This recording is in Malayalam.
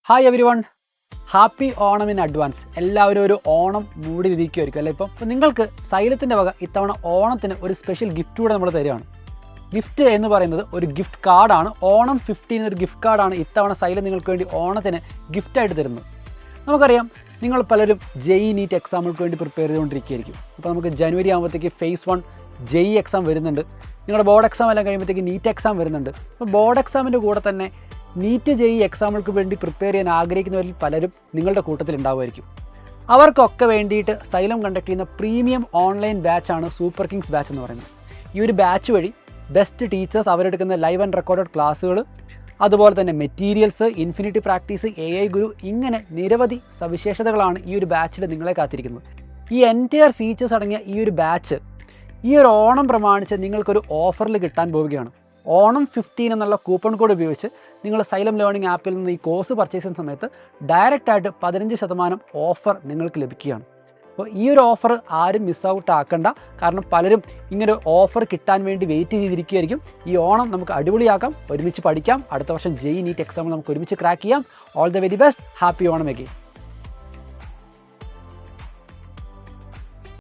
Hi every one, happy Onam in advance. എല്ലാവരും ഒരു ഓണം മൂടിയിരിക്കുമായിരിക്കും അല്ലേ? ഇപ്പം നിങ്ങൾക്ക് സൈലത്തിൻ്റെ വക ഇത്തവണ ഓണത്തിന് ഒരു സ്പെഷ്യൽ ഗിഫ്റ്റ് കൂടെ നമ്മൾ തരികയാണ്. ഗിഫ്റ്റ് എന്ന് പറയുന്നത് ഒരു ഗിഫ്റ്റ് കാർഡാണ്. ഓണം 15 ഒരു ഗിഫ്റ്റ് കാർഡാണ് ഇത്തവണ സൈലം നിങ്ങൾക്ക് വേണ്ടി ഓണത്തിന് ഗിഫ്റ്റായിട്ട് തരുന്നത്. നമുക്കറിയാം, നിങ്ങൾ പലരും ജെഇ നീറ്റ് എക്സാമുകൾക്ക് വേണ്ടി പ്രിപ്പയർ ചെയ്തുകൊണ്ടിരിക്കുകയായിരിക്കും. അപ്പോൾ നമുക്ക് ജനുവരി ആകുമ്പോഴത്തേക്ക് ഫേസ് 1 ജെഇ എക്സാം വരുന്നുണ്ട്. നിങ്ങളുടെ ബോർഡ് എക്സാം എല്ലാം കഴിയുമ്പോഴത്തേക്ക് നീറ്റ് എക്സാം വരുന്നുണ്ട്. അപ്പോൾ ബോർഡ് എക്സാമിൻ്റെ കൂടെ തന്നെ നീറ്റ് ജെഇ എക്സാമുകൾക്ക് വേണ്ടി പ്രിപ്പയർ ചെയ്യാൻ ആഗ്രഹിക്കുന്നവരിൽ പലരും നിങ്ങളുടെ കൂട്ടത്തിൽ ഉണ്ടാവുമായിരിക്കും. അവർക്കൊക്കെ വേണ്ടിയിട്ട് സൈലം കണ്ടക്ട് ചെയ്യുന്ന പ്രീമിയം ഓൺലൈൻ ബാച്ചാണ് സൂപ്പർ കിങ്സ് ബാച്ച് എന്ന് പറയുന്നത്. ഈ ഒരു ബാച്ച് വഴി ബെസ്റ്റ് ടീച്ചേഴ്സ് അവരെടുക്കുന്ന ലൈവ് ആൻഡ് റെക്കോർഡഡ് ക്ലാസ്സുകൾ, അതുപോലെ തന്നെ materials, infinity practice, AI guru, ഇങ്ങനെ നിരവധി സവിശേഷതകളാണ് ഈ ഒരു ബാച്ചിൽ നിങ്ങളെ കാത്തിരിക്കുന്നത്. ഈ എൻറ്റയർ ഫീച്ചേഴ്സ് അടങ്ങിയ ഈ ഒരു ബാച്ച് ഈ ഒരു ഓണം പ്രമാണിച്ച് നിങ്ങൾക്കൊരു ഓഫറിൽ കിട്ടാൻ പോവുകയാണ്. ഓണം 15 എന്നുള്ള കൂപ്പൺ കോഡ് ഉപയോഗിച്ച് നിങ്ങൾ സൈലം ലേണിംഗ് ആപ്പിൽ നിന്ന് ഈ കോഴ്സ് പർച്ചേസ് ചെയ്യുന്ന സമയത്ത് ഡയറക്റ്റായിട്ട് 15% ഓഫർ നിങ്ങൾക്ക് ലഭിക്കുകയാണ്. അപ്പോൾ ഈ ഒരു ഓഫർ ആരും മിസ് ഔട്ട് ആക്കണ്ട. കാരണം പലരും ഇങ്ങനെ ഓഫർ കിട്ടാൻ വേണ്ടി വെയിറ്റ് ചെയ്തിരിക്കുകയായിരിക്കും. ഈ ഓണം നമുക്ക് അടിപൊളിയാക്കാം, ഒരുമിച്ച് പഠിക്കാം, അടുത്ത വർഷം ജെഇ നീറ്റ് എക്സാം നമുക്ക് ഒരുമിച്ച് ക്രാക്ക് ചെയ്യാം. All the very best, happy Onam again.